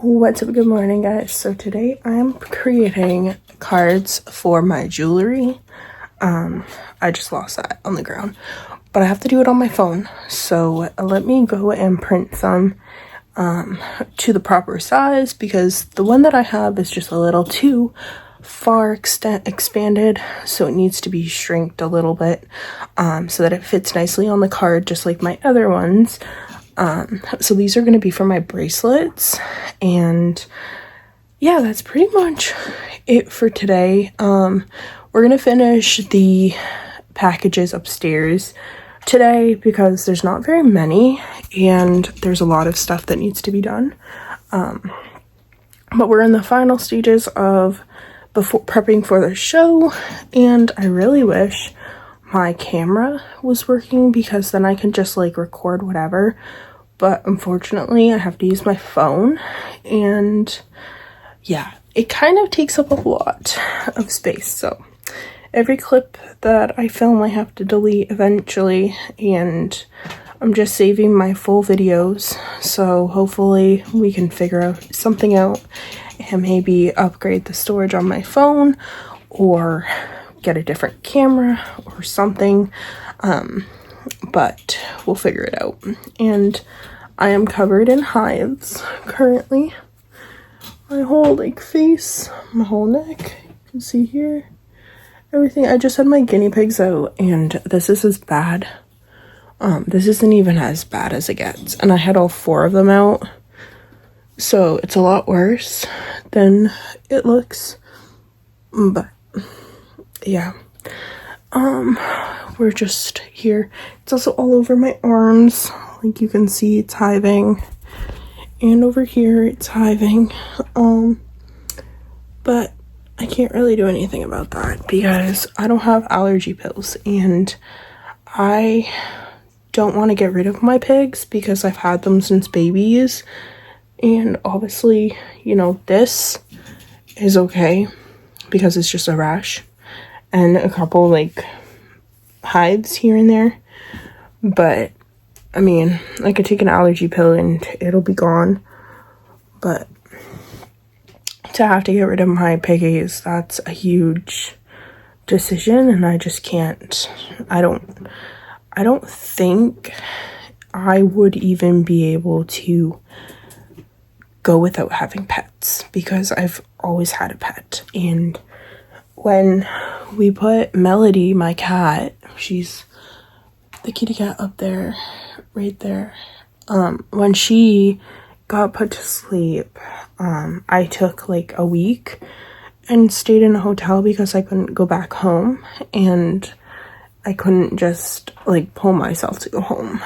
What's up? Good morning, guys. So today I'm creating cards for my jewelry. I just lost that on the ground, but I have to do it on my phone. So let me go and print some to the proper size, because the one that I have is just a little too far expanded, so it needs to be shrinked a little bit so that it fits nicely on the card, just like my other ones. So these are going to be for my bracelets, and yeah, that's pretty much it for today. We're going to finish the packages upstairs today because there's not very many and there's a lot of stuff that needs to be done. But we're in the final stages of prepping for the show, and I really wish my camera was working because then I can just like record whatever, but unfortunately I have to use my phone, and yeah, it kind of takes up a lot of space. So every clip that I film I have to delete eventually, and I'm just saving my full videos, so hopefully we can figure something out and maybe upgrade the storage on my phone or get a different camera or something, but we'll figure it out. And I am covered in hives currently. My whole like face, my whole neck, you can see here, everything. I just had my guinea pigs out, and this is as bad. This isn't even as bad as it gets, and I had all 4 of them out, so it's a lot worse than it looks. But yeah, we're just here. It's also all over my arms, like you can see it's hiving, and over here it's hiving. But I can't really do anything about that because I don't have allergy pills, and I don't want to get rid of my pigs because I've had them since babies, and obviously, you know, this is okay because it's just a rash and a couple like hives here and there, but I mean, I could take an allergy pill and it'll be gone. But to have to get rid of my piggies, that's a huge decision, and I just can't. I don't think I would even be able to go without having pets because I've always had a pet. And when we put Melody, my cat, she's the kitty cat up there, right there, when she got put to sleep, I took like a week and stayed in a hotel because I couldn't go back home, and I couldn't just like pull myself to go home.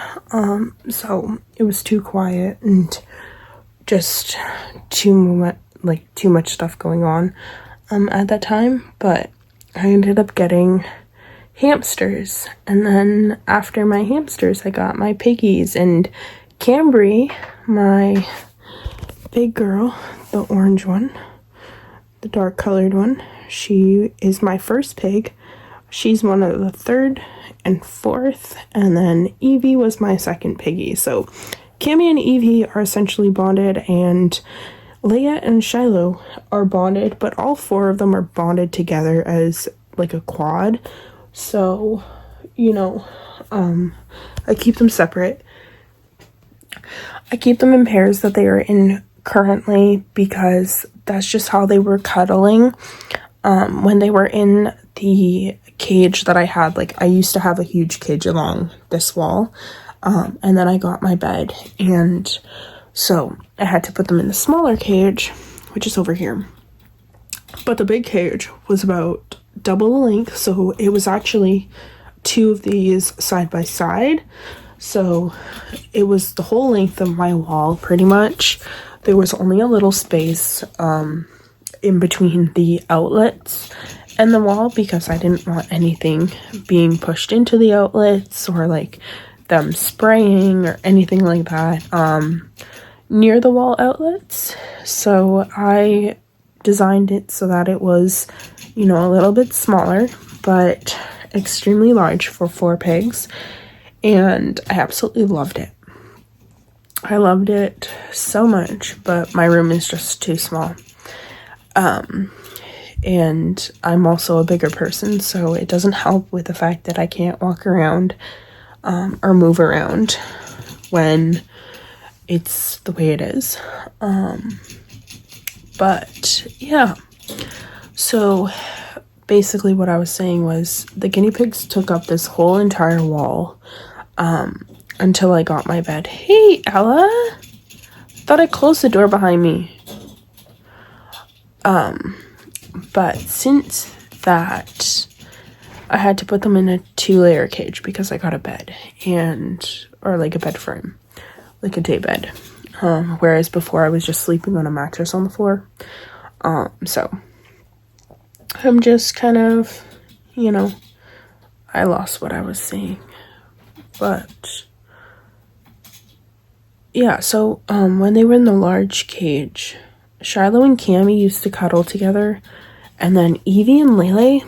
So it was too quiet and just too much stuff going on at that time. But I ended up getting hamsters, and then after my hamsters I got my piggies, and Cambry, my big girl, the orange one, the dark colored one, she is my first pig. She's one of the 3rd and 4th, and then Evie was my 2nd piggy. So Cammy and Evie are essentially bonded, and Leia and Shiloh are bonded, but all 4 of them are bonded together as like a quad. So, you know, I keep them separate. I keep them in pairs that they are in currently because that's just how they were cuddling when they were in the cage that I had. Like, I used to have a huge cage along this wall, and then I got my bed, and so I had to put them in the smaller cage, which is over here. But the big cage was about double the length, so it was actually 2 of these side by side, so it was the whole length of my wall pretty much. There was only a little space in between the outlets and the wall because I didn't want anything being pushed into the outlets or like them spraying or anything like that near the wall outlets. So I designed it so that it was, you know, a little bit smaller but extremely large for 4 pigs, and I absolutely loved it. I loved it so much, but my room is just too small. And I'm also a bigger person, so it doesn't help with the fact that I can't walk around or move around when it's the way it is. But yeah, so basically what I was saying was the guinea pigs took up this whole entire wall until I got my bed. Hey, Ella! Thought I closed the door behind me. But since that, I had to put them in a 2-layer cage because I got a bed or like a bed frame, like a day bed. Whereas before I was just sleeping on a mattress on the floor. So I'm just kind of, I lost what I was saying. But yeah, so when they were in the large cage, Shiloh and Cammy used to cuddle together, and then Evie and Lele,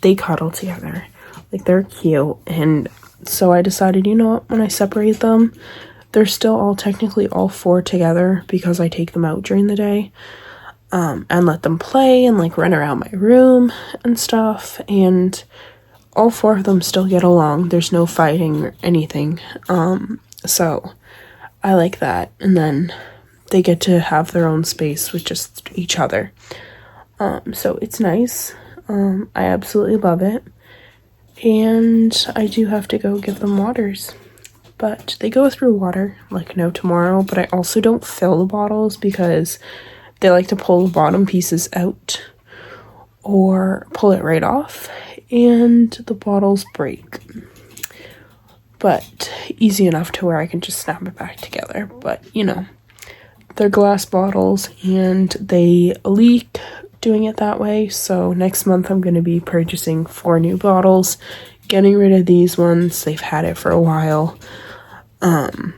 they cuddle together. Like, they're cute. And so I decided, you know what, when I separate them, they're still all technically all 4 together because I take them out during the day and let them play and like run around my room and stuff. And all 4 of them still get along. There's no fighting or anything. So I like that. And then they get to have their own space with just each other. So it's nice. I absolutely love it. And I do have to go give them waters. But they go through water like no tomorrow. But I also don't fill the bottles because they like to pull the bottom pieces out or pull it right off. And the bottles break. But easy enough to where I can just snap it back together. But, they're glass bottles and they leak doing it that way. So next month I'm going to be purchasing 4 new bottles, getting rid of these ones. They've had it for a while. And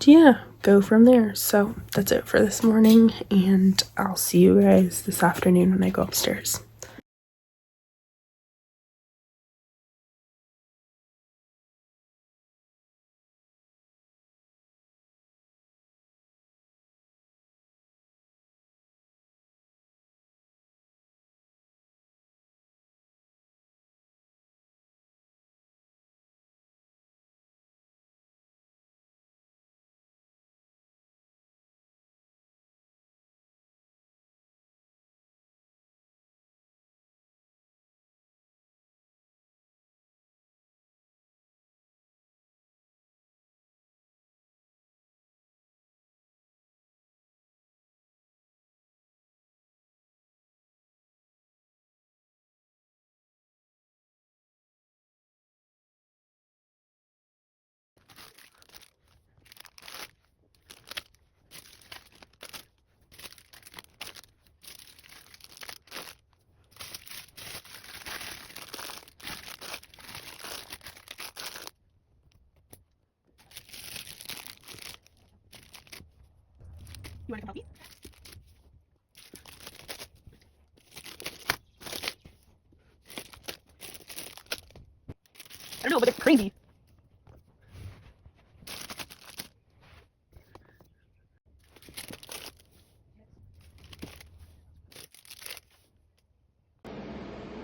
yeah, go from there. So that's it for this morning, and I'll see you guys this afternoon when I go upstairs. You want a coffee? I don't know, but it's crazy.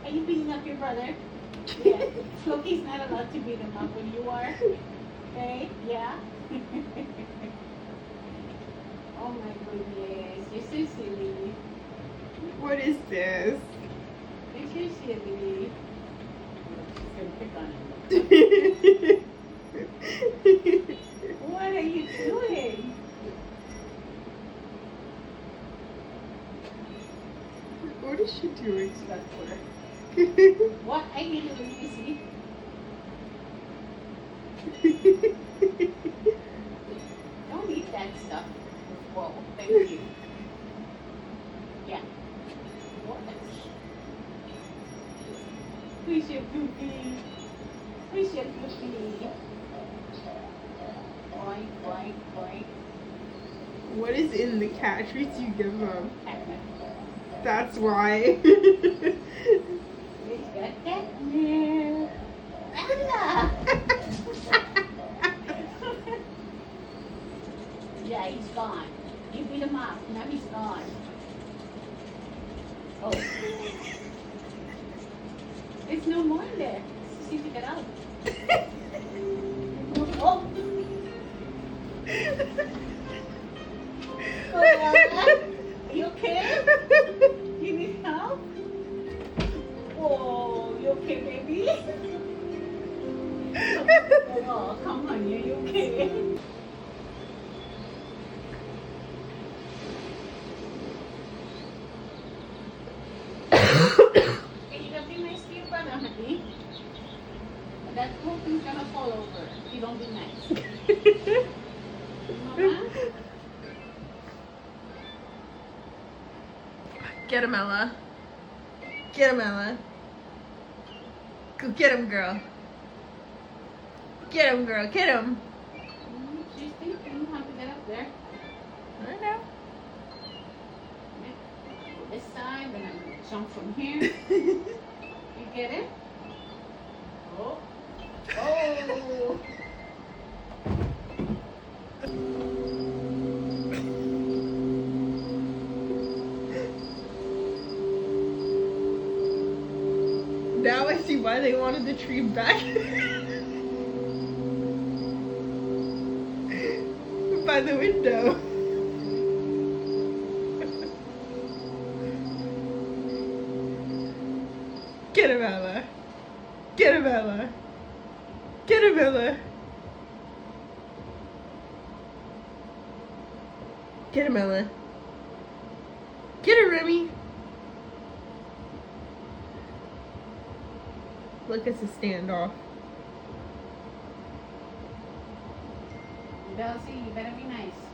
Are you beating up your brother? Yeah. Smokey's not allowed to beat him up when you are. Okay? Yeah? Oh my goodness. You're so silly. What is this? You're so silly. She's gonna pick on him. What are you doing? What is she doing? That's her. What are you doing, Missy? Don't eat that stuff. Whoa, thank you. Yeah. What? Who's your poopy? Who's your poopy? Boing, boing, boing. What is in the cat treats you give them? That's why. It's got catnip. Ella! Yeah, he's gone. You beat him up. Now he's gone. Oh. There's no more in there. See if you get out. Oh. Are you okay? You need help? Oh, you okay, baby? Oh, come on, are you okay? Hey, you gotta be nice to your brother, honey. That whole thing's gonna fall over if you don't be nice. Mama? Get him, Ella. Get him, Ella. Go get him, girl. Get him, girl. Get him. She's thinking how to get up there. I know. This side, then I'm gonna jump from here. You get it? Oh. Oh. Now I see why they wanted the tree back. By the window. Get him, Ella. Get him, Ella. Get him, Ella. Get him, Ella. Get her, Remy. Look, it's a standoff. Delcy, you better be nice.